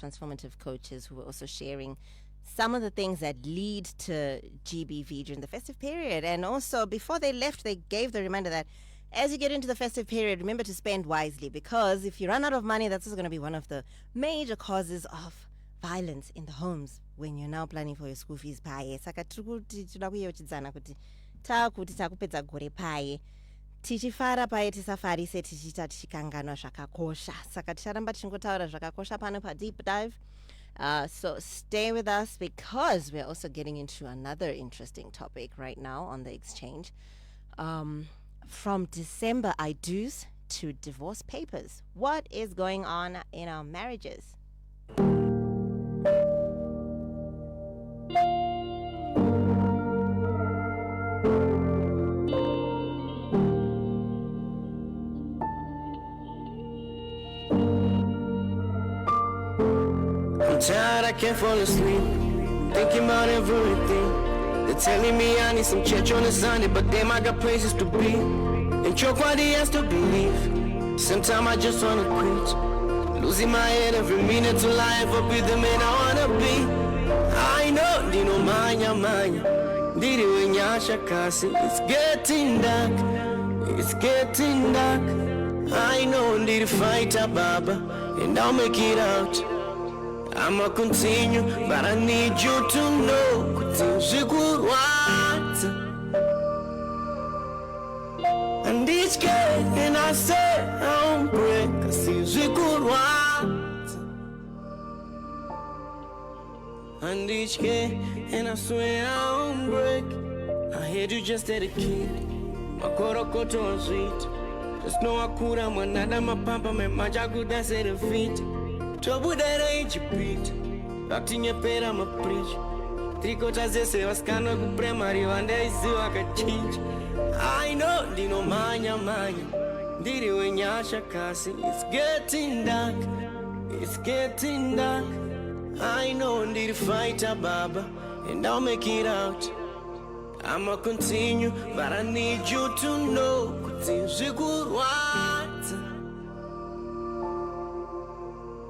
transformative coaches who were also sharing some of the things that lead to GBV during the festive period. And also, before they left, they gave the reminder that as you get into the festive period, remember to spend wisely, because if you run out of money, that's also going to be one of the major causes of violence in the homes when you're now planning for your school fees. Saka toda kuyeuchidzana kuti takuti takupedza gore paye tichifara paye tisafarise tichita tichikanganwa zvakakosha. Saka ticharamba tichingotaura zvakakosha pano pa deep dive. So stay with us, because we're also getting into another interesting topic right now on the exchange. From December I-dos to divorce papers. What is going on in our marriages? I'm tired, I can't fall asleep, thinking about everything. They're telling me I need some church on a Sunday, but damn, I got places to be. And chokwadi has to believe. Sometimes I just wanna quit, losing my head every minute to life up with the man I wanna be. I know, dino manya manya, didi wenyasha kasi. It's getting dark, it's getting dark. I know, need to fight a baba, and I'll make it out. I'ma continue, but I need you to know kuti what. And each day, and I say I won't break, I see what. And each day, and I swear I won't break. I heard you just had a kid, my korokoto on sweet. Just know I could, I'm another my pampa, my majagu that's at the feet. Trouble that ain't your beat. Acting your pet, I'm a preach. Three quarters they say was kind of primary one day, so I can change. I know, dino manya manya. Did it when yasha kasi. It's getting dark, it's getting dark. I know, need to fight a baba, and I'll make it out. I'ma continue, but I need you to know. What?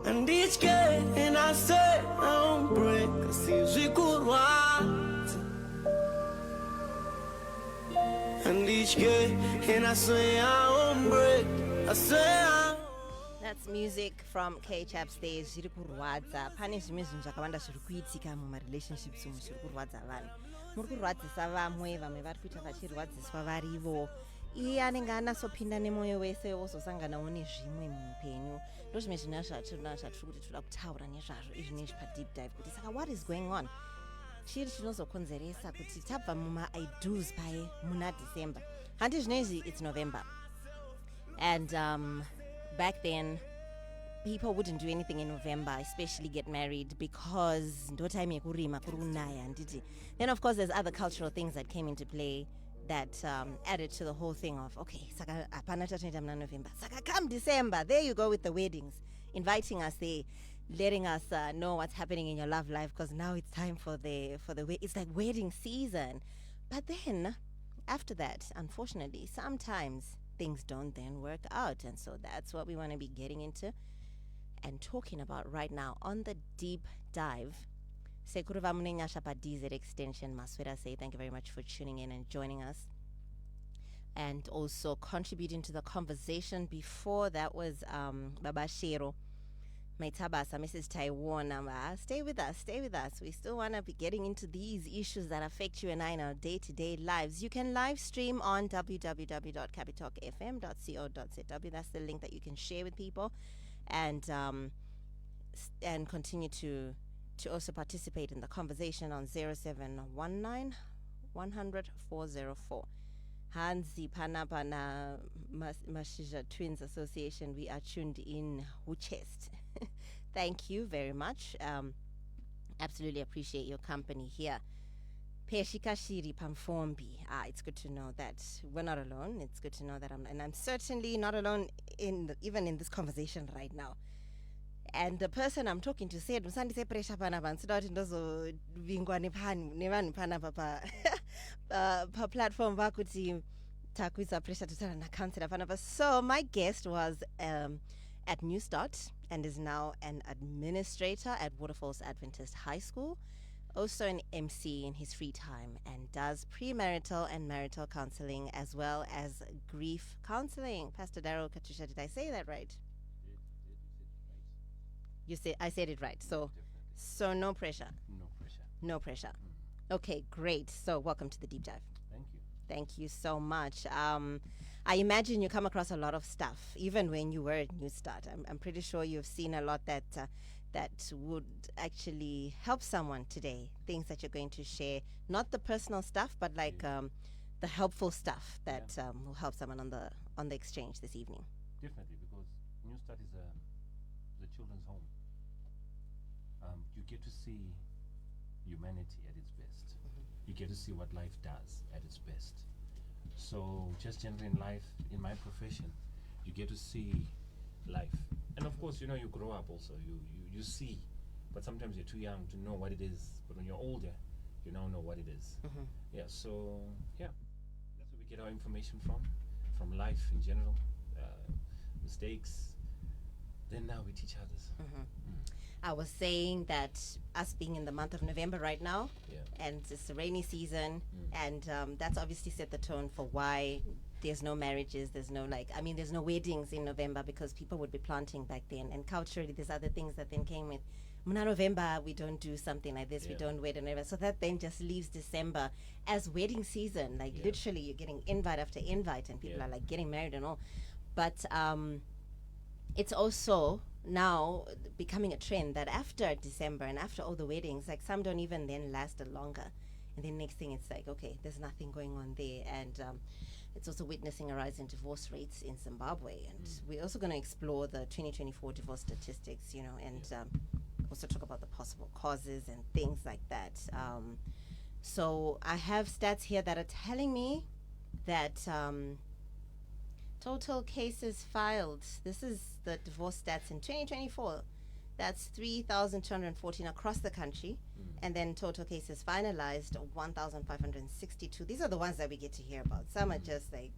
And each day, and I say I won't break, I see what. And each day, and I say I won't break, I say I. That's music from K-Chap stage. Zviri kurwadza. Pane zvimwe zvinhu zvakawanda zviri kuitika mumarelationships umu zviri kurwadza vanhu. Muri kurwadzisa vamwe vari kuita vachirwadziswa varivo. Iye anenge anasopinda nemwoyo wese wozosanganawo nezvimwe muupenyu. Ndo zvimwe zvinhu zvatiri kuti toda kutaura nezvazvo izvi nezvi pa deep dive kuti saka what is going on? Chiri chinozokonzeresa kuti tabva muma-I-dos paye muna December. Handi zvinezvi it's November. And back then people wouldn't do anything in November, especially get married, because ndo time yekurima kuri kunaya nditi. Then of course there's other cultural things that came into play that added to the whole thing of, okay, saka apana tatoita muna November, saka come December, there you go with the weddings, inviting us there, letting us know what's happening in your love life, because now it's time for the it's like wedding season. But then after that, unfortunately, sometimes things don't then work out, and so that's what we want to be getting into and talking about right now on the deep dive. Sekuruva Munenyasha pa DZ Extension Maswera say thank you very much for tuning in and joining us, and also contributing to the conversation. Before that was Baba Shero Maitabasa, Mrs. Taiwan. Stay with us. We still want to be getting into these issues that affect you and I in our day-to-day lives. You can live stream on www.capitalkfm.co.zw. That's the link that you can share with people, and continue to also participate in the conversation on 0719 100 404. Hansi Panapana Mashija Twins Association, we are tuned in Wuchest. Thank you very much. Absolutely appreciate your company here. Peshika Shiri Pamfombi. It's good to know that we're not alone. It's good to know that I'm certainly not alone even in this conversation right now. And the person I'm talking to said, "Musandise pressure panapa, nsidoti ndozo vingwa nevanhu panapa pa platform vakuti takuisa pressure to tell na counselor panapa." So my guest was a at New Start and is now an administrator at Waterfalls Adventist High School, also an MC in his free time, and does premarital and marital counseling as well as grief counseling. Pastor Darrell, Katusha, did I say that right? You said I said it right. So no pressure. No pressure. No pressure. Okay, great. So welcome to the deep dive. Thank you. Thank you so much. I imagine you come across a lot of stuff, even when you were at New Start. I'm pretty sure you've seen a lot that would actually help someone today. Things that you're going to share, not the personal stuff, but like the helpful stuff that will help someone on the exchange this evening. Definitely, because New Start is the children's home. You get to see humanity at its best. You get to see what life does at its best. So just generally in life, in my profession, you get to see life. And of course, you grow up also, you see, but sometimes you're too young to know what it is. But when you're older, you now know what it is. Yeah, so that's where we get our information from life in general, mistakes. Then now we teach others. I was saying that us being in the month of November right now, Yeah. and it's a rainy season, and that's obviously set the tone for why there's no marriages, there's no there's no weddings in November because people would be planting back then, and culturally there's other things that then came with. Muna November, we don't do something like this, we don't wed and whatever. So that then just leaves December as wedding season. Literally, you're getting invite after invite, and people are like getting married and all. But it's also now becoming a trend that after December and after all the weddings, like some don't even then last longer, and then next thing it's like, okay, there's nothing going on there. And it's also witnessing a rise in divorce rates in Zimbabwe, and we're also going to explore the 2024 divorce statistics, and also talk about the possible causes and things like that. So I have stats here that are telling me that total cases filed, this is the divorce stats in 2024, that's 3,214 across the country, and then total cases finalized 1,562. These are the ones that we get to hear about. Some are just like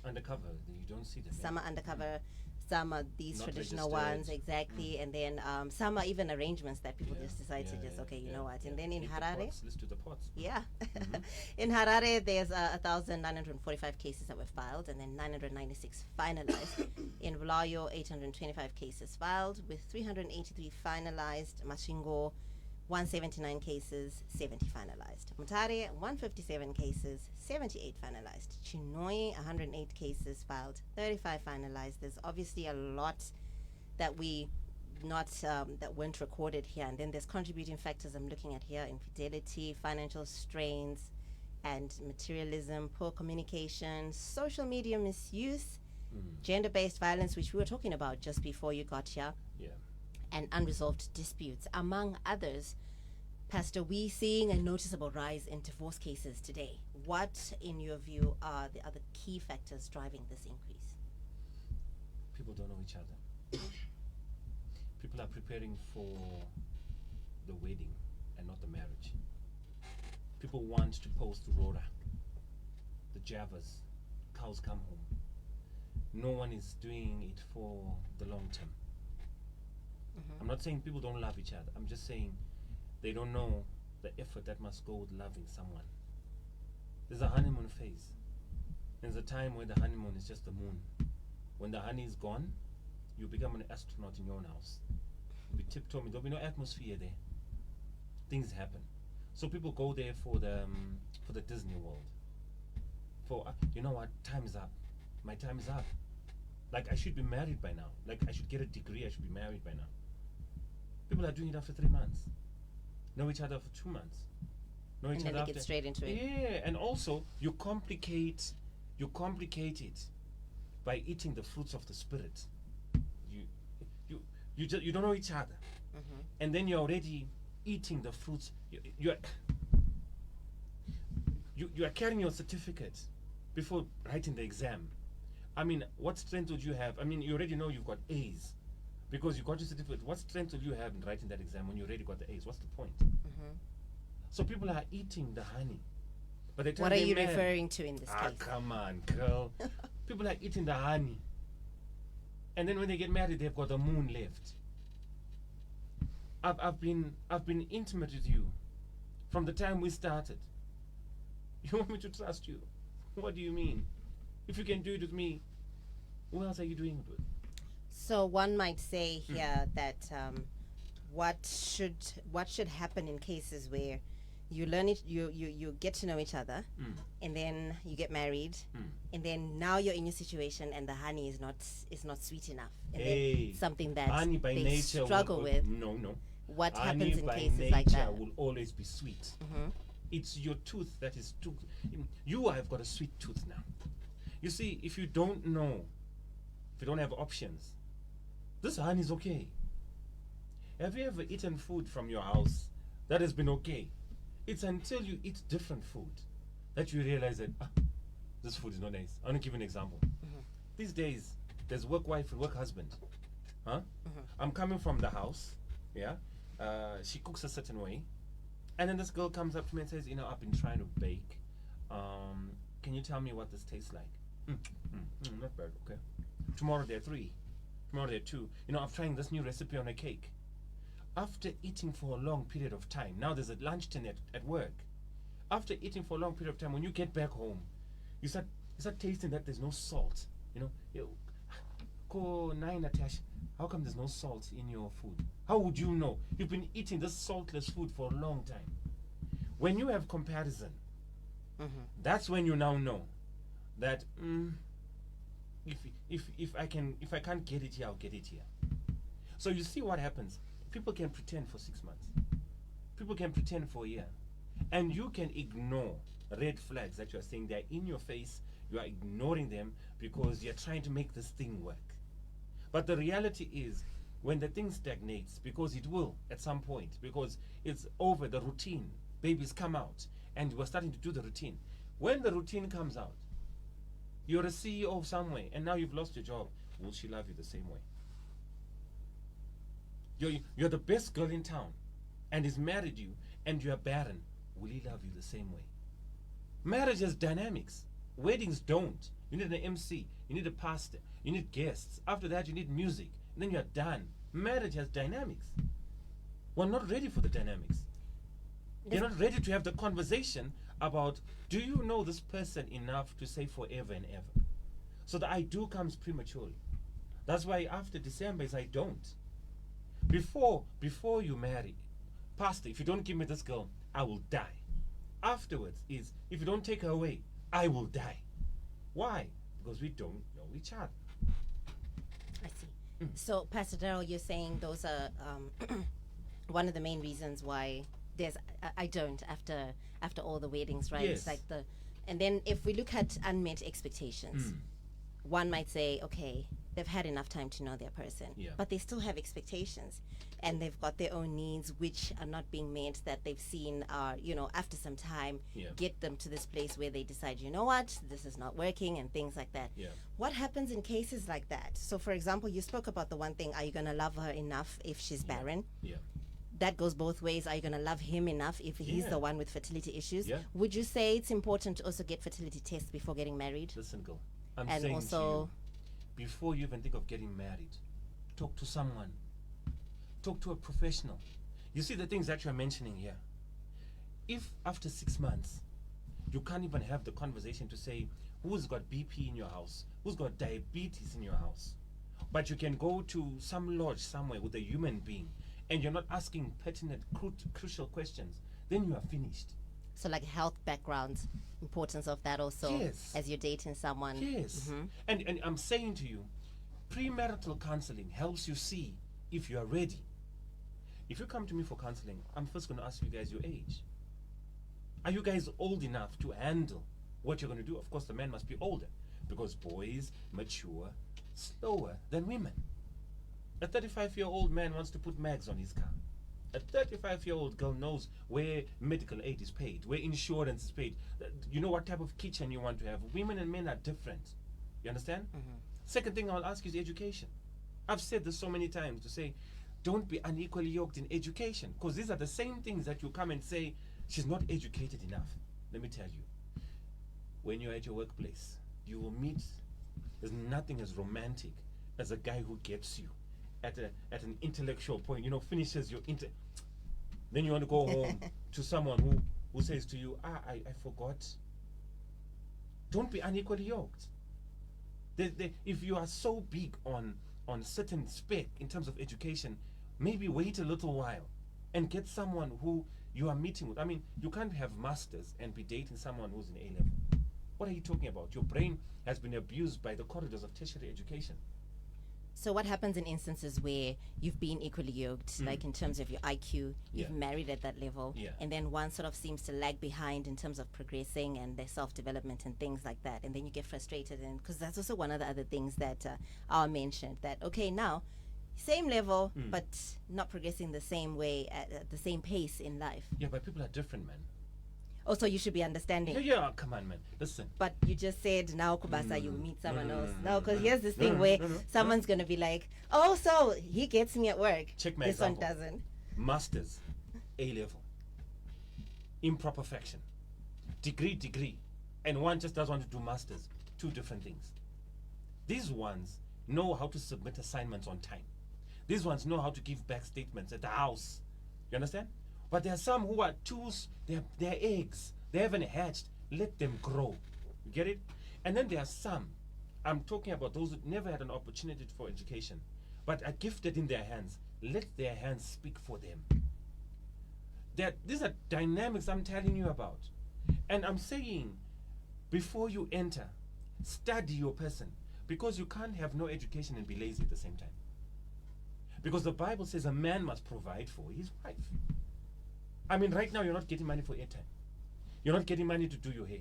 Undercover, you don't see them. some are undercover, some are these Not traditional registered. ones, exactly, and then some are even arrangements that people just decide to just, okay, you know what, and then in Harare, Let's do the pots. yeah. In Harare, there's 1,945 cases that were filed, and then 996 finalized. In Bulawayo, 825 cases filed, with 383 finalized. Masvingo, 179 cases, 70 finalized. Mutare, 157 cases, 78 finalized. Chinoi, 108 cases filed, 35 finalized. There's obviously a lot that that weren't recorded here. And then there's contributing factors I'm looking at here: infidelity, financial strains, and materialism, poor communication, social media misuse, gender-based violence, which we were talking about just before you got here, and unresolved disputes, among others. Pastor, we seeing a noticeable rise in divorce cases today. What, in your view, are the other key factors driving this increase? People don't know each other. People are preparing for the wedding and not the marriage. People want to post Rora, the Javas, cows come home. No one is doing it for the long term. I'm not saying people don't love each other. I'm just saying they don't know the effort that must go with loving someone. There's a honeymoon phase. There's a time where the honeymoon is just the moon. When the honey is gone, you become an astronaut in your own house. You'll be tiptoeing. There'll be no atmosphere there. Things happen. So people go there for the Disney World. For you know what? Time is up. My time is up. Like, I should be married by now. Like, I should get a degree. I should be married by now. People are doing it after 3 months. Know each other for 2 months. Know each And then other they get after. straight into it. Yeah, and also you complicate it by eating the fruits of the spirit. You don't know each other, and then you're already eating the fruits. You are carrying your certificate before writing the exam. I mean, what strength would you have? I mean, you already know you've got A's because you got your certificate. What strength would you have in writing that exam when you already got the A's? What's the point? So people are eating the honey. By the time What are they you marry- referring to in this case? Come on, girl. People are eating the honey. And then when they get married, they've got the moon left. I've been intimate with you from the time we started. You want me to trust you? What do you mean? If you can do it with me, who else are you doing it with? So one might say here that what should happen in cases where you learn it, you get to know each other, and then you get married, and then now you're in your situation, and the honey is not sweet enough, and then something that honey by they nature struggle with. No. What Honey happens in by cases like that? will always be sweet. It's your tooth that is too. You have got a sweet tooth now. You see, if you don't know, if you don't have options, this honey is okay. Have you ever eaten food from your house that has been okay? It's until you eat different food that you realize that this food is not nice. I want to give you an example. These days, there's work wife and work husband. I'm coming from the house, yeah. She cooks a certain way, and then this girl comes up to me and says, I've been trying to bake. Can you tell me what this tastes like? Not bad, okay. Tomorrow there are 3. Tomorrow there are 2. I'm trying this new recipe on a cake. After eating for a long period of time, now there's a lunchtime at work. After eating for a long period of time, when you get back home, you start tasting that there's no salt. How come there's no salt in your food? How would you know? You've been eating this saltless food for a long time. When you have comparison, that's when you now know that if I can't get it here, I'll get it here. So you see what happens. People can pretend for 6 months. People can pretend for a year. And you can ignore red flags that you're saying they're in your face. You are ignoring them because you're trying to make this thing work. But the reality is, when the thing stagnates, because it will at some point, because it's over the routine, babies come out, and we're starting to do the routine. When the routine comes out, you're a CEO of somewhere, and now you've lost your job. Will she love you the same way? You're the best girl in town, and he's married you, and you're barren. Will he love you the same way? Marriage has dynamics. Weddings don't. You need an MC. You need a pastor. You need guests. After that, you need music. And then you're done. Marriage has dynamics. We're not ready for the dynamics. You're not ready to have the conversation about, do you know this person enough to say forever and ever? So the I do comes prematurely. That's why after December is I don't. Before you marry, pastor, if you don't give me this girl, I will die. Afterwards is, if you don't take her away, I will die. Why? Because we don't know each other. I see. So, Pastor Darrell, you're saying those are one of the main reasons why there's I don't after all the weddings, right? Yes. It's like and then if we look at unmet expectations, one might say, okay, they've had enough time to know their person, but they still have expectations, and they've got their own needs which are not being met, that they've seen after some time get them to this place where they decide, you know what, this is not working, and things like that. What happens in cases like that? So for example, you spoke about the one thing, are you going to love her enough if she's barren? That goes both ways. Are you going to love him enough if he's the one with fertility issues? Would you say it's important to also get fertility tests before getting married? Listen, girl, I'm saying also to you, before you even think of getting married, talk to someone. Talk to a professional. You see the things that you're mentioning here. If after 6 months, you can't even have the conversation to say, who's got BP in your house? Who's got diabetes in your house? But you can go to some lodge somewhere with a human being, and you're not asking pertinent, crucial questions, then you are finished. So like health background, importance of that also as you're dating someone. Yes. And I'm saying to you, premarital counseling helps you see if you are ready. If you come to me for counseling, I'm first going to ask you guys your age. Are you guys old enough to handle what you're going to do? Of course, the man must be older, because boys mature slower than women. A 35-year-old man wants to put mags on his car. A 35-year-old girl knows where medical aid is paid, where insurance is paid. You know what type of kitchen you want to have. Women and men are different. You understand? Second thing I'll ask you is education. I've said this so many times to say, don't be unequally yoked in education, because these are the same things that you come and say, she's not educated enough. Let me tell you, when you're at your workplace, you will meet, there's nothing as romantic as a guy who gets you at an intellectual point, finishes your then you want to go home to someone who says to you, I forgot. Don't be unequally yoked. If you are so big on certain spec in terms of education, maybe wait a little while and get someone who you are meeting with. I mean, you can't have masters and be dating someone who's in A level. What are you talking about? Your brain has been abused by the corridors of tertiary education. So what happens in instances where you've been equally yoked, like in terms of your IQ, you've married at that level, and then one sort of seems to lag behind in terms of progressing and their self-development and things like that, and then you get frustrated, and because that's also one of the other things that our mentioned, that okay, now same level but not progressing the same way at the same pace in life. Yeah, but people are different, man. Also, you should be understanding. Yeah, come on, man. Listen. But you just said now, Kubasa, you meet someone else. No, because here's this thing where someone's going to be like, oh, so he gets me at work. Check my This example. one doesn't. Masters, A level, imperfection, degree, and one just doesn't want to do masters. Two different things. These ones know how to submit assignments on time. These ones know how to give back statements at the house. You understand? But there are some who are they're eggs. They haven't hatched. Let them grow. You get it? And then there are some, I'm talking about those who never had an opportunity for education, but are gifted in their hands. Let their hands speak for them. These are dynamics I'm telling you about. And I'm saying, before you enter, study your person. Because you can't have no education and be lazy at the same time. Because the Bible says a man must provide for his wife. I mean, right now you're not getting money for airtime. You're not getting money to do your hair.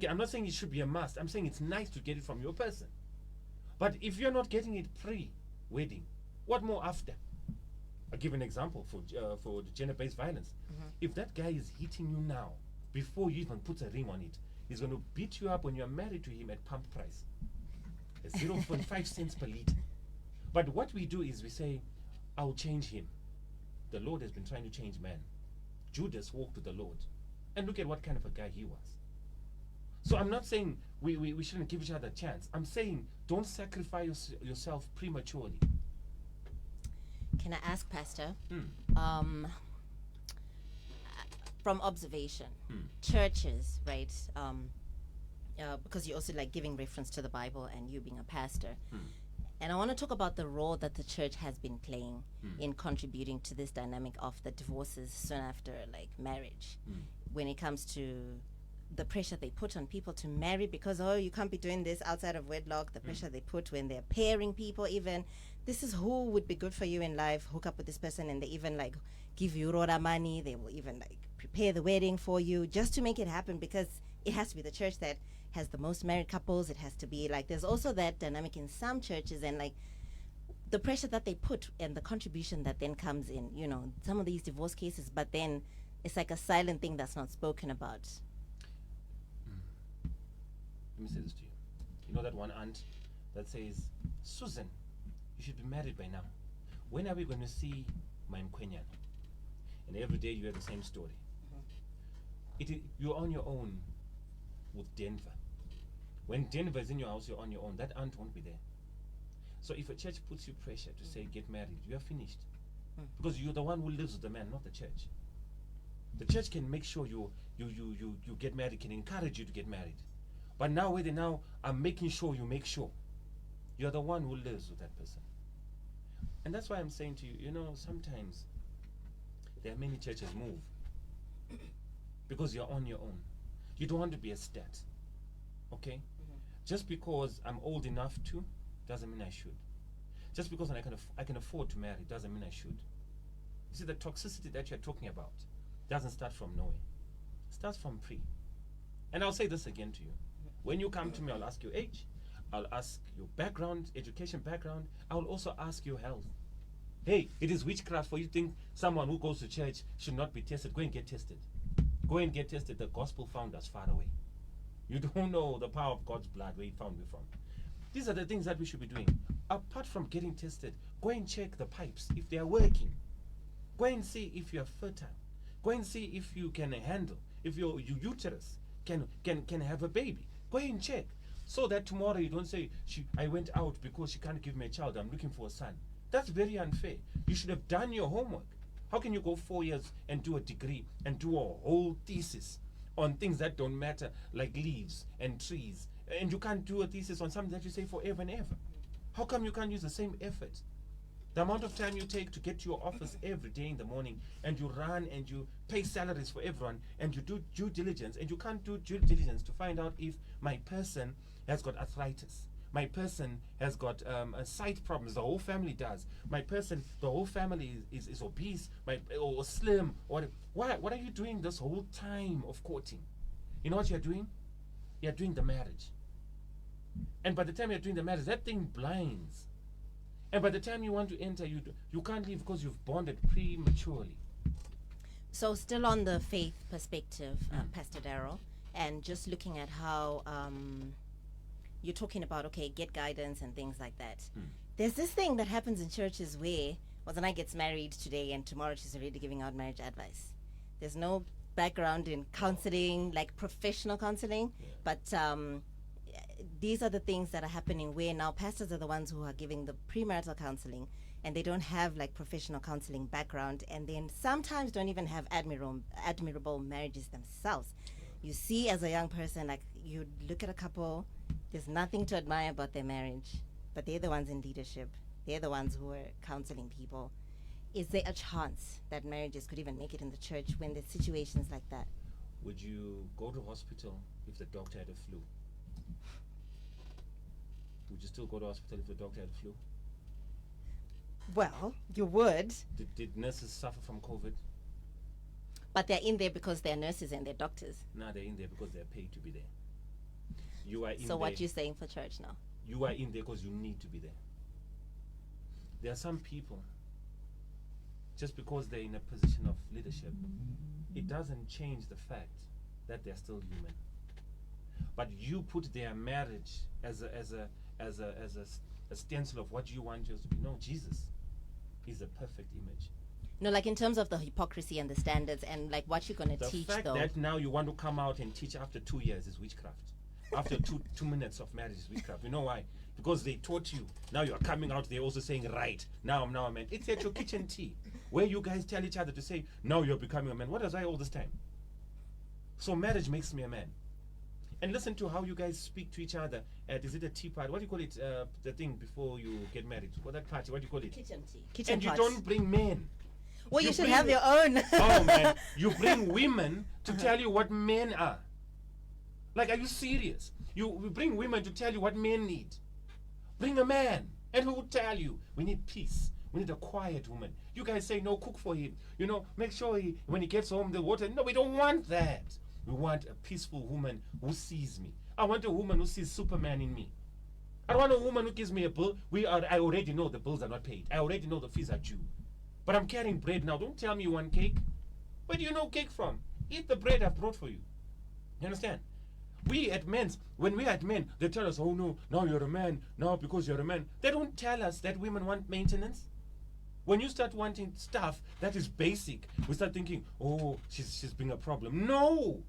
I'm not saying it should be a must. I'm saying it's nice to get it from your person. But if you're not getting it pre-wedding, what more after? I'll give an example for the gender-based violence. If that guy is hitting you now, before you even put a ring on it, he's going to beat you up when you're married to him at pump price. At 0.5 cents per liter. But what we do is we say, I'll change him. The Lord has been trying to change man. Judas walked with the Lord. And look at what kind of a guy he was. So I'm not saying we shouldn't give each other a chance. I'm saying don't sacrifice yourself prematurely. Can I ask, Pastor? From observation, churches, right? Because you're also like giving reference to the Bible and you being a pastor. And I want to talk about the role that the church has been playing in contributing to this dynamic of the divorces soon after like marriage. When it comes to the pressure they put on people to marry because, oh, you can't be doing this outside of wedlock, the pressure they put when they're pairing people even. This is who would be good for you in life, hook up with this person, and they even like give you rora money. They will even like prepare the wedding for you just to make it happen because it has to be the church that has the most married couples. It has to be like, there's also that dynamic in some churches and like the pressure that they put and the contribution that then comes in, some of these divorce cases, but then it's like a silent thing that's not spoken about. Let me say this to you. You know that one aunt that says, Susan, you should be married by now. When are we going to see my Mkwenyan? And every day you have the same story. You're on your own with Denver. When Denver is in your house, you're on your own. That aunt won't be there. So if a church puts you pressure to say get married, you are finished. Because you're the one who lives with the man, not the church. The church can make sure you get married, can encourage you to get married. But now where they now are making sure you make sure. You're the one who lives with that person. And that's why I'm saying to you, sometimes there are many churches move. Because you're on your own. You don't want to be a stat. Okay? Just because I'm old enough to, doesn't mean I should. Just because I can afford to marry, doesn't mean I should. You see, the toxicity that you're talking about doesn't start from nowhere. It starts from pre. And I'll say this again to you. When you come to me, I'll ask your age. I'll ask your background, education background. I'll also ask your health. Hey, it is witchcraft for you to think someone who goes to church should not be tested. Go and get tested. Go and get tested. The gospel found us far away. You don't know the power of God's blood where He found me from. These are the things that we should be doing. Apart from getting tested, go and check the pipes if they are working. Go and see if you are fertile. Go and see if you can handle, if your uterus can have a baby. Go and check. So that tomorrow you don't say, I went out because she can't give me a child, I'm looking for a son. That's very unfair. You should have done your homework. How can you go 4 years and do a degree and do a whole thesis on things that don't matter, like leaves and trees, and you can't do a thesis on something that you say forever and ever? How come you can't use the same effort? The amount of time you take to get to your office every day in the morning, and you run and you pay salaries for everyone, and you do due diligence, and you can't do due diligence to find out if my person has got arthritis. My person has got sight problems. The whole family does. My person, the whole family is obese, or slim. Or what are you doing this whole time of courting? You know what you're doing? You're doing the marriage. And by the time you're doing the marriage, that thing blinds. And by the time you want to enter, you can't leave because you've bonded prematurely. So still on the faith perspective, Pastor Darrell, and just looking at how you're talking about, okay, get guidance and things like that. There's this thing that happens in churches where Wadzanayi gets married today and tomorrow she's already giving out marriage advice. There's no background in counseling, like professional counseling, but these are the things that are happening where now pastors are the ones who are giving the premarital counseling, and they don't have like professional counseling background, and then sometimes don't even have admirable marriages themselves. You see, as a young person, like you look at a couple, there's nothing to admire about their marriage, but they're the ones in leadership. They're the ones who are counseling people. Is there a chance that marriages could even make it in the church when there's situations like that? Would you go to hospital if the doctor had a flu? Would you still go to hospital if the doctor had a flu? Well, you would. Did nurses suffer from COVID? But they're in there because they're nurses and they're doctors. No, they're in there because they're paid to be there. You are in So there. what you're saying for church now? You are in there because you need to be there. There are some people, just because they're in a position of leadership, it doesn't change the fact that they're still human. But you put their marriage as a stencil of what you want yours to be. No, Jesus is a perfect image. No, like in terms of the hypocrisy and the standards and like what you're going to teach, The fact though. that now you want to come out and teach after 2 years is witchcraft. After 2 minutes of marriage is witchcraft. You know why? Because they taught you. Now you are coming out, they're also saying, right, now I'm a man. It's at your kitchen tea, where you guys tell each other to say, now you're becoming a man. What was I all this time? So marriage makes me a man. And listen to how you guys speak to each other at, is it a tea party? What do you call it? The thing before you get married. What that party? What do you call it? Kitchen tea. Kitchen And you pots. don't bring men. Well, you should bring- have your own. Oh man, you bring women to tell you what men are. Like, are you serious? You bring women to tell you what men need. Bring a man, and who will tell you we need peace. We need a quiet woman. You guys say no, cook for him. Make sure when he gets home the water. No, we don't want that. We want a peaceful woman who sees me. I want a woman who sees Superman in me. I don't want a woman who gives me a bill. I already know the bills are not paid. I already know the fees are due. But I'm carrying bread now. Don't tell me you want cake. Where do you know cake from? Eat the bread I've brought for you. You understand? When we at men, they tell us, oh no, now you're a man. Now because you're a man. They don't tell us that women want maintenance. When you start wanting stuff that is basic, we start thinking, oh, she's being a problem. No!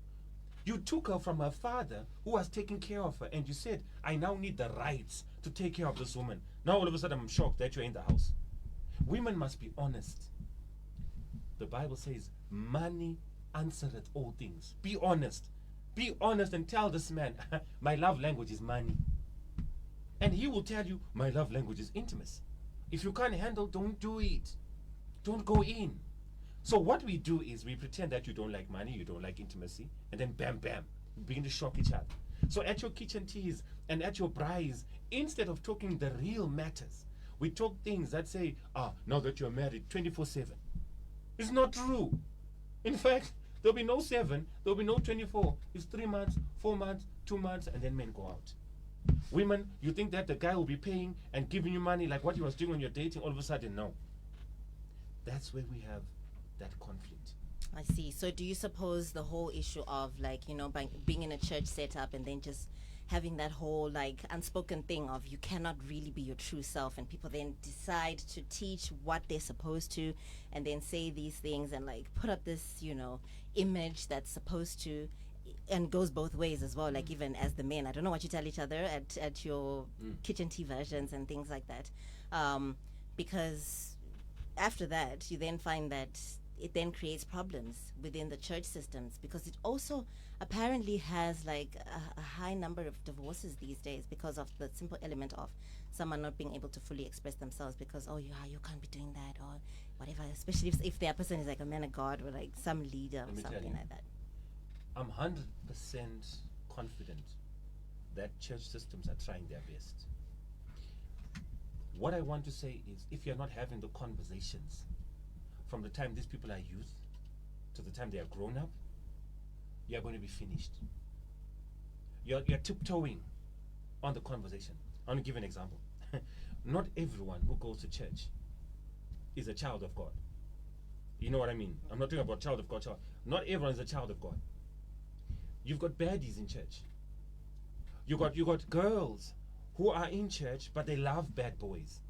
You took her from her father who was taking care of her, and you said, I now need the rights to take care of this woman. Now all of a sudden I'm shocked that you're in the house. Women must be honest. The Bible says, money answereth all things. Be honest. Be honest and tell this man, my love language is money. And he will tell you, my love language is intimacy. If you can't handle, don't do it. Don't go in. So what we do is we pretend that you don't like money, you don't like intimacy, and then bam, bam, we begin to shock each other. So at your kitchen teas and at your braais, instead of talking the real matters, we talk things that say, now that you're married 24/7. It's not true. In fact, there'll be no 7, there'll be no 24. It's 3 months, 4 months, 2 months, and then men go out. Women, you think that the guy will be paying and giving you money like what he was doing when you're dating, all of a sudden, no. That's where we have that conflict. I see. So do you suppose the whole issue of by being in a church setup and then just having that whole unspoken thing of you cannot really be your true self, and people then decide to teach what they're supposed to and then say these things and put up this, image that's supposed to, and goes both ways as well, like even as the men. I don't know what you tell each other at your kitchen tea versions and things like that. Because after that, you then find that it then creates problems within the church systems, because it also apparently has like a high number of divorces these days because of the simple element of someone not being able to fully express themselves because, oh, you can't be doing that or whatever, especially if their person is like a man of God or like some leader or something like that. I'm 100% confident that church systems are trying their best. What I want to say is, if you're not having the conversations from the time these people are youth to the time they are grown up, you're going to be finished. You're tiptoeing on the conversation. I want to give an example. Not everyone who goes to church is a child of God. You know what I mean? I'm not talking about child of God. Not everyone is a child of God. You've got baddies in church. You got girls who are in church, but they love bad boys.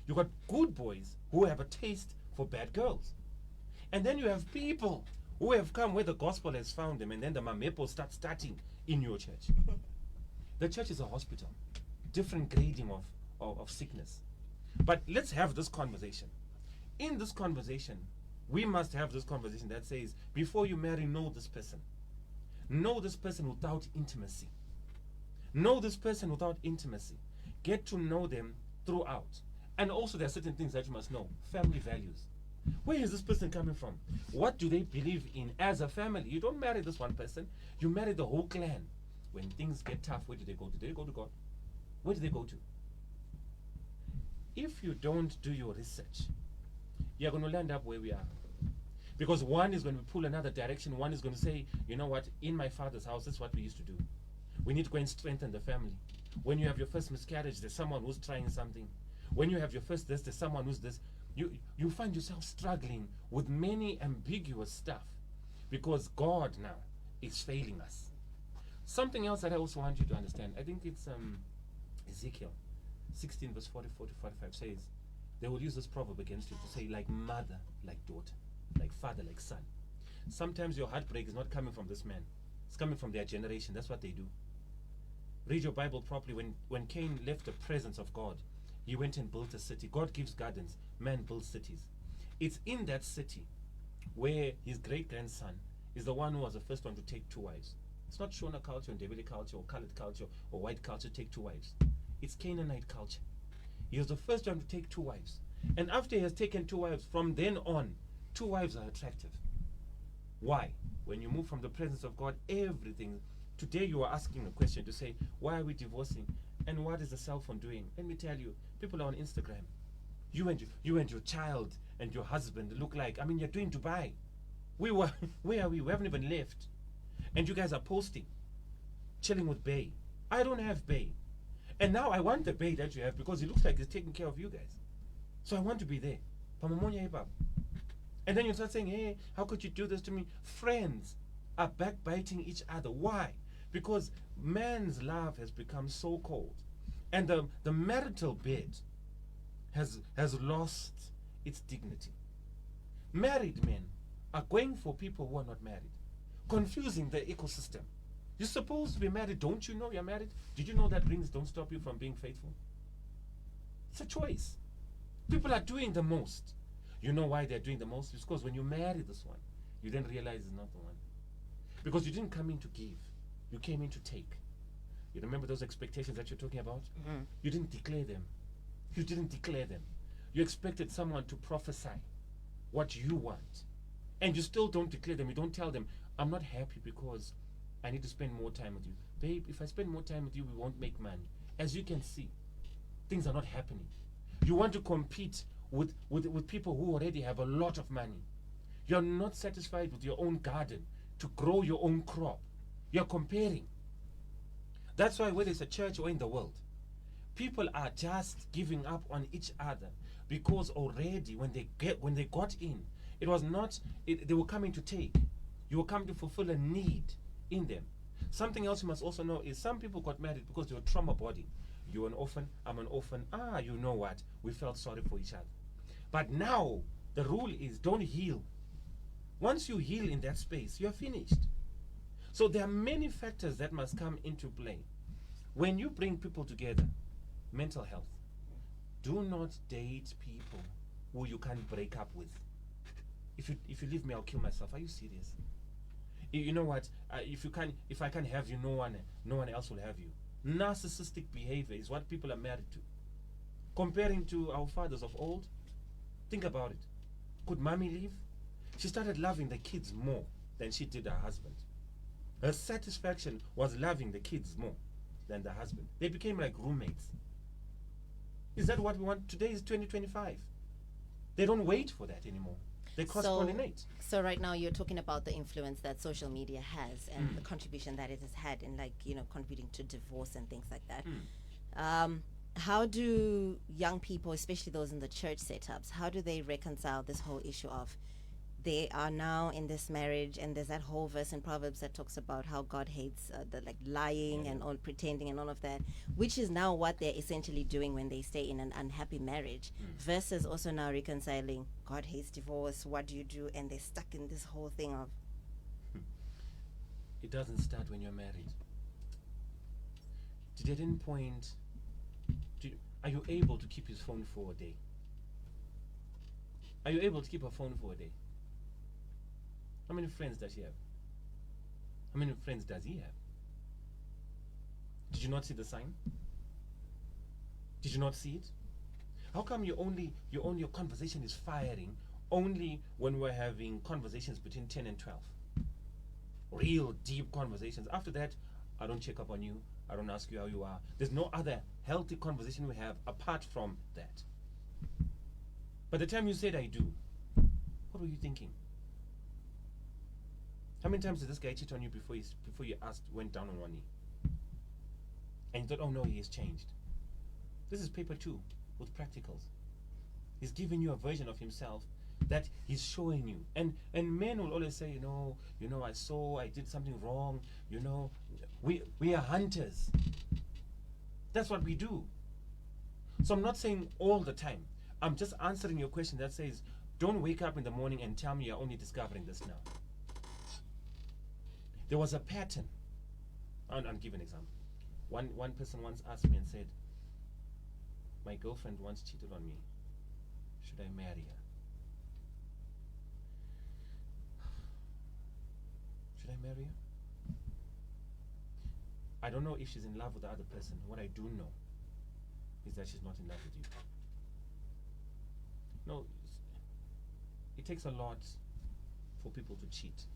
You got good boys who have a taste for bad girls. And then you have people who have come where the gospel has found them, and then the mamepo starting in your church. The church is a hospital, different grading of sickness. But let's have this conversation. In this conversation, we must have this conversation that says, before you marry, know this person. Know this person without intimacy. Know this person without intimacy. Get to know them throughout. And also there are certain things that you must know. Family values. Where is this person coming from? What do they believe in as a family? You don't marry this one person. You marry the whole clan. When things get tough, where do they go to? Do they go to God? Where do they go to? If you don't do your research, you're going to land up where we are. Because one is going to pull another direction. One is going to say, you know what, in my father's house, this is what we used to do. We need to go and strengthen the family. When you have your first miscarriage, there's someone who's trying something. When you have your first this, there's someone who's this. You find yourself struggling with many ambiguous stuff because God now is failing us. Something else that I also want you to understand, I think it's Ezekiel 16 verse 44 to 45 says, they will use this proverb against you to say, like mother, like daughter, like father, like son. Sometimes your heartbreak is not coming from this man. It's coming from their generation. That's what they do. Read your Bible properly. When Cain left the presence of God, he went and built a city. God gives gardens. Man builds cities. It's in that city where his great-grandson is the one who was the first one to take 2 wives. It's not Shona culture, Ndebele culture, or colored culture, or white culture, take 2 wives. It's Canaanite culture. He was the first one to take 2 wives. And after he has taken 2 wives, from then on, 2 wives are attractive. Why? When you move from the presence of God, everything. Today you are asking a question to say, why are we divorcing? And what is the cell phone doing? Let me tell you, people are on Instagram. You and your child and your husband look like, I mean, you're doing Dubai. Where are we? We haven't even left. And you guys are posting, chilling with Bay. I don't have Bay. And now I want the Bay that you have because it looks like it's taking care of you guys. So I want to be there. And then you start saying, hey, how could you do this to me? Friends are backbiting each other. Why? Because man's love has become so cold. And the marital bed has lost its dignity. Married men are going for people who are not married, confusing the ecosystem. You're supposed to be married. Don't you know you're married? Did you know that rings don't stop you from being faithful? It's a choice. People are doing the most. You know why they're doing the most? It's because when you marry this one, you then realize it's not the one. Because you didn't come in to give. You came in to take. You remember those expectations that you're talking about? Mm-hmm. You didn't declare them. You didn't declare them. You expected someone to prophesy what you want. And you still don't declare them. You don't tell them, I'm not happy because I need to spend more time with you. Babe, if I spend more time with you, we won't make money. As you can see, things are not happening. You want to compete with people who already have a lot of money. You're not satisfied with your own garden to grow your own crop. You're comparing. That's why whether it's a church or in the world, people are just giving up on each other because already when they got in, it was not, they were coming to take. You were coming to fulfill a need in them. Something else you must also know is some people got married because they were trauma bonding. You're an orphan, I'm an orphan. You know what? We felt sorry for each other. But now, the rule is don't heal. Once you heal in that space, you're finished. So there are many factors that must come into play. When you bring people together, mental health, do not date people who you can't break up with. If you leave me, I'll kill myself. Are you serious? You know what? If I can't have you, no one else will have you. Narcissistic behavior is what people are married to. Comparing to our fathers of old, think about it. Could mommy leave? She started loving the kids more than she did her husband. Her satisfaction was loving the kids more than the husband. They became like roommates. Is that what we want? Today is 2025. They don't wait for that anymore. They cross-pollinate. So right now you're talking about the influence that social media has and the contribution that it has had in, like, contributing to divorce and things like that. How do young people, especially those in the church setups, how do they reconcile this whole issue of they are now in this marriage, and there's that whole verse in Proverbs that talks about how God hates the lying and all pretending and all of that, which is now what they're essentially doing when they stay in an unhappy marriage, versus also now reconciling God hates divorce, what do you do? And they're stuck in this whole thing of it doesn't start when you're married. To that end point, are you able to keep his phone for a day? Are you able to keep a phone for a day? How many friends does she have? How many friends does he have? Did you not see the sign? Did you not see it? How come your conversation is firing only when we're having conversations between 10 and 12? Real deep conversations. After that, I don't check up on you. I don't ask you how you are. There's no other healthy conversation we have apart from that. By the time you said I do, what were you thinking? How many times did this guy cheat on you before you went down on one knee? And you thought, oh no, he has changed. This is paper 2 with practicals. He's giving you a version of himself that he's showing you. And men will always say, I did something wrong. We are hunters. That's what we do. So I'm not saying all the time. I'm just answering your question that says, don't wake up in the morning and tell me you're only discovering this now. There was a pattern. I'll give an example. One person once asked me and said, my girlfriend once cheated on me. Should I marry her? Should I marry her? I don't know if she's in love with the other person. What I do know is that she's not in love with you. No, it takes a lot for people to cheat.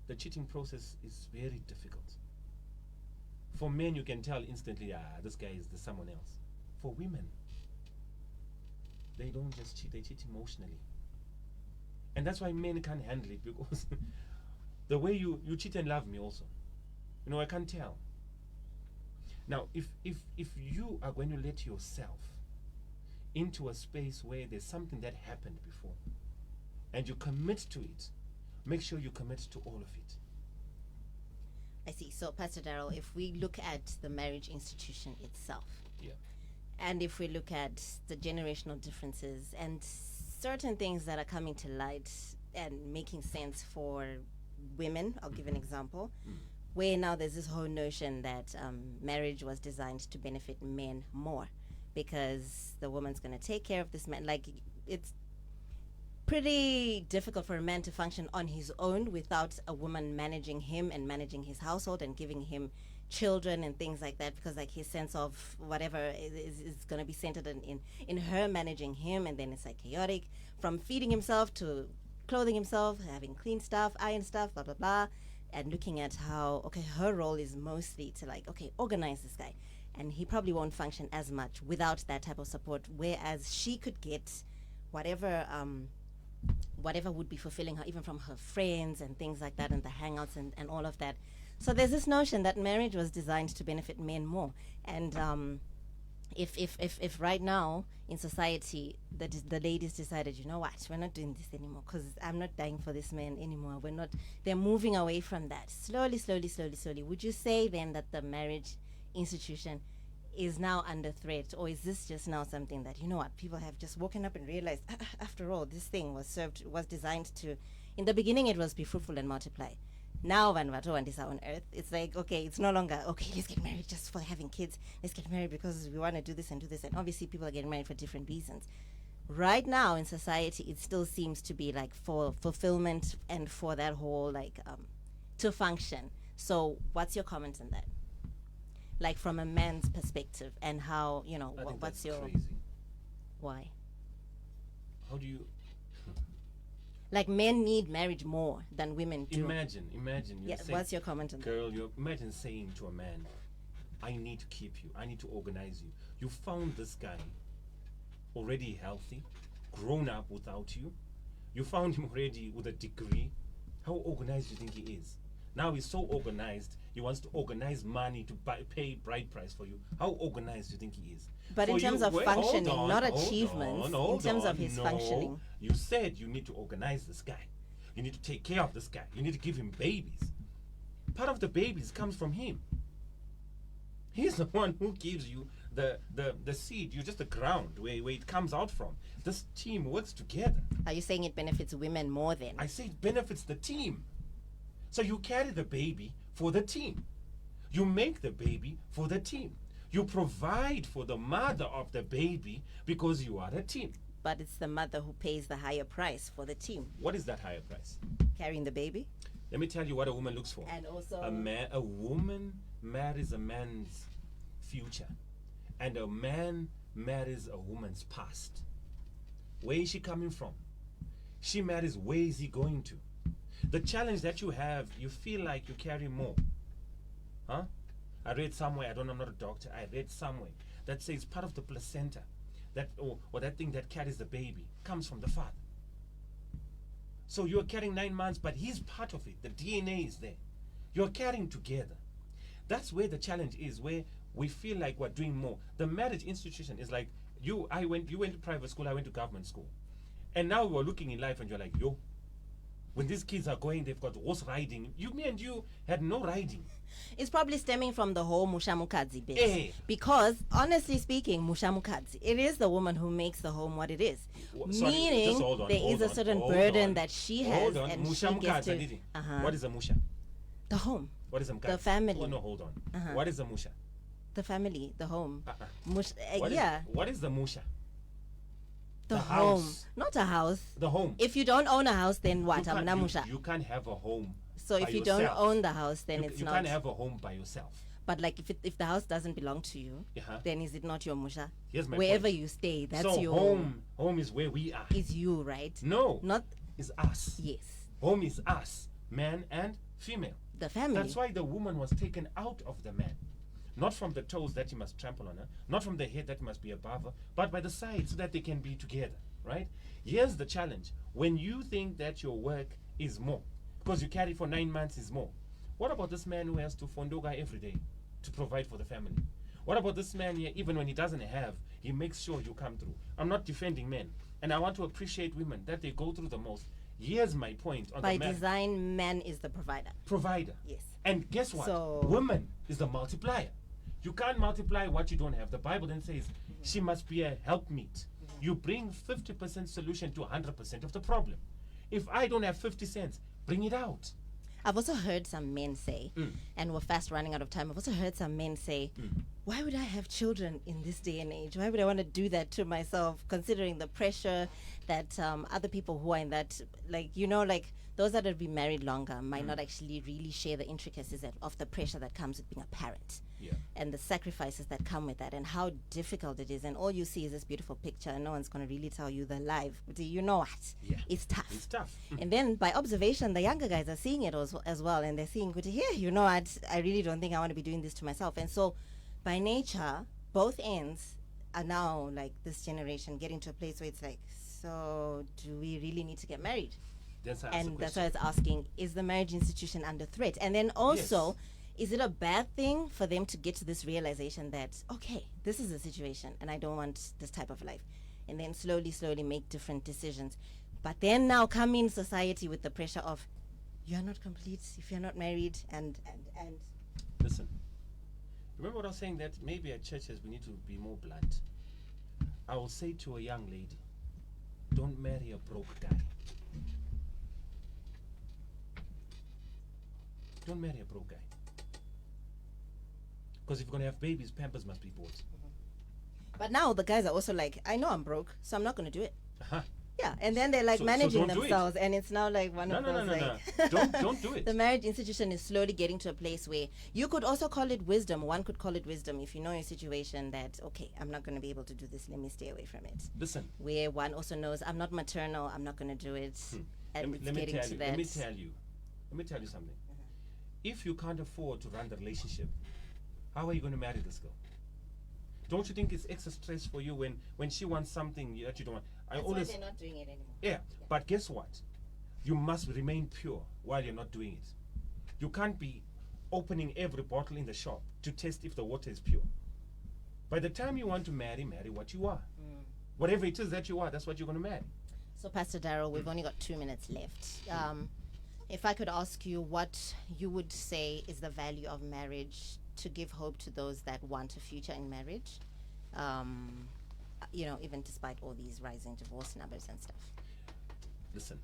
The cheating process is very difficult. For men, you can tell instantly, this guy is someone else. For women, they don't just cheat, they cheat emotionally. And that's why men can't handle it, because the way you cheat and love me also. I can't tell. Now, if you are going to let yourself into a space where there's something that happened before, and you commit to it, make sure you commit to all of it. I see. So, Pastor Darrell, if we look at the marriage institution itself, and if we look at the generational differences and certain things that are coming to light and making sense for women, I'll give an example, where now there's this whole notion that marriage was designed to benefit men more because the woman's going to take care of this man. Like, it's pretty difficult for a man to function on his own without a woman managing him and managing his household and giving him children and things like that, because like his sense of whatever is going to be centered in her managing him, and then it's like chaotic from feeding himself to clothing himself, having clean stuff, iron stuff, blah blah blah, and looking at how her role is mostly to organize this guy, and he probably won't function as much without that type of support, whereas she could get whatever would be fulfilling her, even from her friends and things like that, and the hangouts and all of that. So there's this notion that marriage was designed to benefit men more. And if right now in society the ladies decided, you know what, we're not doing this anymore because I'm not dying for this man anymore. They're moving away from that. Slowly. Would you say then that the marriage institution is now under threat, or is this just now something that, you know what, people have just woken up and realized, after all, this thing was designed to, in the beginning it was be fruitful and multiply. now vanhu vatowandisa on earth. It's like, okay, it's no longer, okay, let's get married just for having kids. Let's get married because we want to do this and do this. And obviously people are getting married for different reasons. Right now in society, it still seems to be like for fulfillment and for that whole like to function. So what's your comment on that? Like from a man's perspective, and how, you know, I think what's that's your crazy. why? How do you Like men need marriage more than women do. imagine? Yeah, what's your comment on that? Girl, you imagine saying to a man, I need to keep you, I need to organize you. You found this guy already healthy, grown up without you. You found him already with a degree. How organized do you think he is? Now he's so organized, he wants to organize money to pay bride price for you. How organized do you think he is? But in For terms you- of wait, functioning, hold on, not hold achievements, on, in hold terms of on. his No, functioning. You said you need to organize this guy. You need to take care of this guy. You need to give him babies. Part of the babies comes from him. He's the one who gives you the seed. You're just the ground where it comes out from. This team works together. Are you saying it benefits women more then? I say it benefits the team. So you carry the baby for the team. You make the baby for the team. You provide for the mother of the baby because you are a team. But it's the mother who pays the higher price for the team What is that higher price? carrying the baby. Let me tell you what a woman looks for. And also A woman marries a man's future, and a man marries a woman's past. Where is she coming from? She marries where is he going to? The challenge that you have, you feel like you carry more. Huh? I read somewhere, I'm not a doctor, I read somewhere that says part of the placenta, that or that thing that carries the baby, comes from the father. So you're carrying 9 months, but he's part of it. The DNA is there. You're carrying together. That's where the challenge is, where we feel like we're doing more. The marriage institution is like you went to private school, I went to government school. And now we're looking in life and you're like, yo, when these kids are going, they've got horse riding. Me and you had no riding. it's probably stemming from the whole mushamukadzi bit. Eh. Because honestly speaking, mushamukadzi, it is the woman who makes the home what it is. Sorry, Meaning just hold on, there is a certain burden that she has, Hold on. and Musha she gets mukadzi, to Didi. uh-huh. What is a musha? The home, What is a mukadzi? The family. Oh, no, hold on. Uh-huh. What is a musha? the family, the home. What is- Yeah, What is the musha? the the home, house. not a house. The home. If you don't own a house, then what? You can't- Amna you- musha. You can't have a home. So by if you don't yourself. own the house, then you, it's you not. can't have a home by yourself. But like if the house doesn't belong to you, Uh-huh. then is it not your musha? Here's my Wherever point. you stay, that's So your home is where we are. is you, right? No, Not it's us. yes. Home is us, man and female. The family. That's why the woman was taken out of the man. Not from the toes that he must trample on her, not from the head that must be above her, but by the side so that they can be together, right? Here's the challenge. When you think that your work is more, because you carry for 9 months is more, what about this man who has to fondoga every day to provide for the family? What about this man here, even when he doesn't have, he makes sure you come through? I'm not defending men, and I want to appreciate women that they go through the most. Here's my point on By the man. design, man is the provider. Provider. Yes. And guess what? So- Woman is the multiplier. You can't multiply what you don't have. The Bible then says she must be a helpmeet. You bring 50% solution to 100% of the problem. If I don't have 50 cents, bring it out. I've also heard some men say, and we're fast running out of time. I've also heard some men say, why would I have children in this day and age? Why would I want to do that to myself, considering the pressure that other people who are in that, like, you know, like those that have been married longer might not actually really share the intricacies of the pressure that comes with being a parent. Yeah. And the sacrifices that come with that, and how difficult it is. And all you see is this beautiful picture, and no one's going to really tell you the life. Do you know what? Yeah. It's tough. It's tough. And then by observation, the younger guys are seeing it as well, and they're seeing, good, here, you know what, I really don't think I want to be doing this to myself. And so by nature, both ends are now, like, this generation getting to a place where it's like, so do we really need to get married? That's And that's why I was asking, is the marriage institution under threat? And then also, is it a bad thing for them to get to this realization that, okay, this is a situation and I don't want this type of life, and then slowly make different decisions, but then now come in society with the pressure of, you're not complete if you're not married, and Listen, remember what I was saying, that maybe at churches we need to be more blunt. I will say to a young lady, don't marry a broke guy. Don't marry a broke guy. Because if you're going to have babies, Pampers must be bought. But now the guys are also like, I know I'm broke, so I'm not going to do it. Uh-huh. Yeah, and then they're like So managing don't do it. themselves, and it's now like one of those like Don't do it. the marriage institution is slowly getting to a place where you could also call it wisdom. One could call it wisdom if you know your situation that, okay, I'm not going to be able to do this, let me stay away from it. Listen. Where one also knows, I'm not maternal, I'm not going to do it. And Let it's me getting tell to you. that. Let me tell you something. If you can't afford to run the relationship, how are you going to marry this girl? Don't you think it's extra stress for you when she wants something that you don't want? That's why they're not doing it anymore. Yeah, but guess what? You must remain pure while you're not doing it. You can't be opening every bottle in the shop to test if the water is pure. By the time you want to marry what you are. Whatever it is that you are, that's what you're going to marry. So, Pastor Darrell, we've only got 2 minutes left. If I could ask you what you would say is the value of marriage to give hope to those that want a future in marriage, even despite all these rising divorce numbers and stuff. Listen,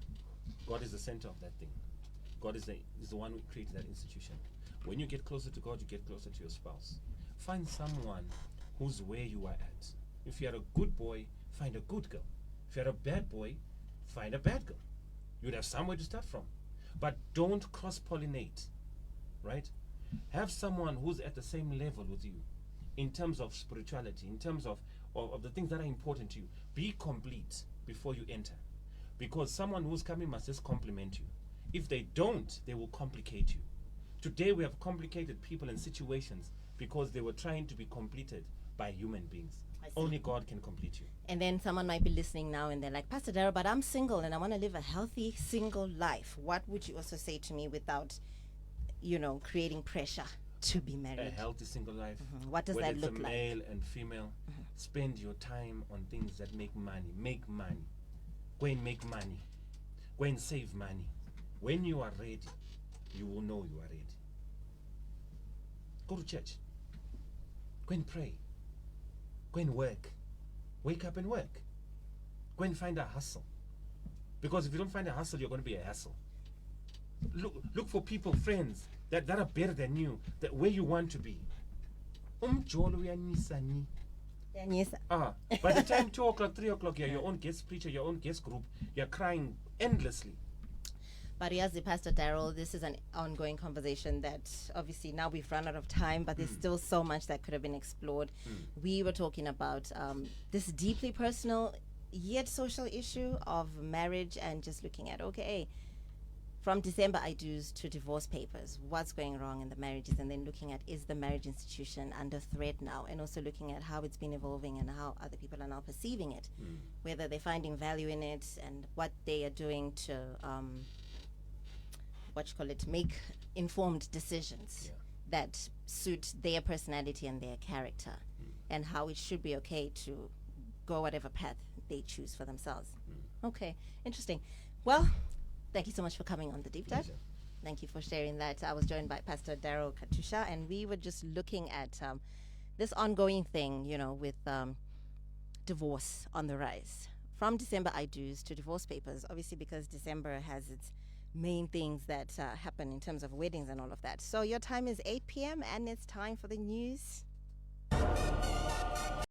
God is the center of that thing. God is the one who created that institution. When you get closer to God, you get closer to your spouse. Find someone who's where you are at. If you're a good boy, find a good girl. If you're a bad boy, find a bad girl. You'd have somewhere to start from. But don't cross-pollinate, right? Have someone who's at the same level with you in terms of spirituality, in terms of the things that are important to you. Be complete before you enter. Because someone who's coming must just complement you. If they don't, they will complicate you. Today we have complicated people and situations because they were trying to be completed by human beings. Only God can complete you. And then someone might be listening now and they're like, Pastor Darrell, but I'm single and I want to live a healthy single life. What would you also say to me without, creating pressure to be married? A healthy single life. What does that look like? Male and female. Spend your time on things that make money. Make money. Go and make money. Go and save money. When you are ready, you will know you are ready. Go to church. Go and pray. Go and work. Wake up and work. Go and find a hustle. Because if you don't find a hustle, you're going to be a hassle. Look for people, friends, that are better than you, that where you want to be. By the time 2 o'clock, 3 o'clock, you're your own guest preacher, your own guest group, you're crying endlessly. But yes, Pastor Darrell, this is an ongoing conversation that obviously now we've run out of time, but there's still so much that could have been explored. We were talking about this deeply personal yet social issue of marriage and just looking at, okay, from December I-dos to divorce papers, what's going wrong in the marriages, and then looking at, is the marriage institution under threat now, and also looking at how it's been evolving and how other people are now perceiving it, whether they're finding value in it and what they are doing to make informed decisions that suit their personality and their character, and how it should be okay to go whatever path they choose for themselves. Okay, interesting. Well, thank you so much for coming on the Deep Dive. Thank you for sharing that. I was joined by Pastor Darrell Katusha, and we were just looking at this ongoing thing, with divorce on the rise. From December I-dos to divorce papers, obviously because December has its main things that happen in terms of weddings and all of that. So your time is 8 p.m. and it's time for the news.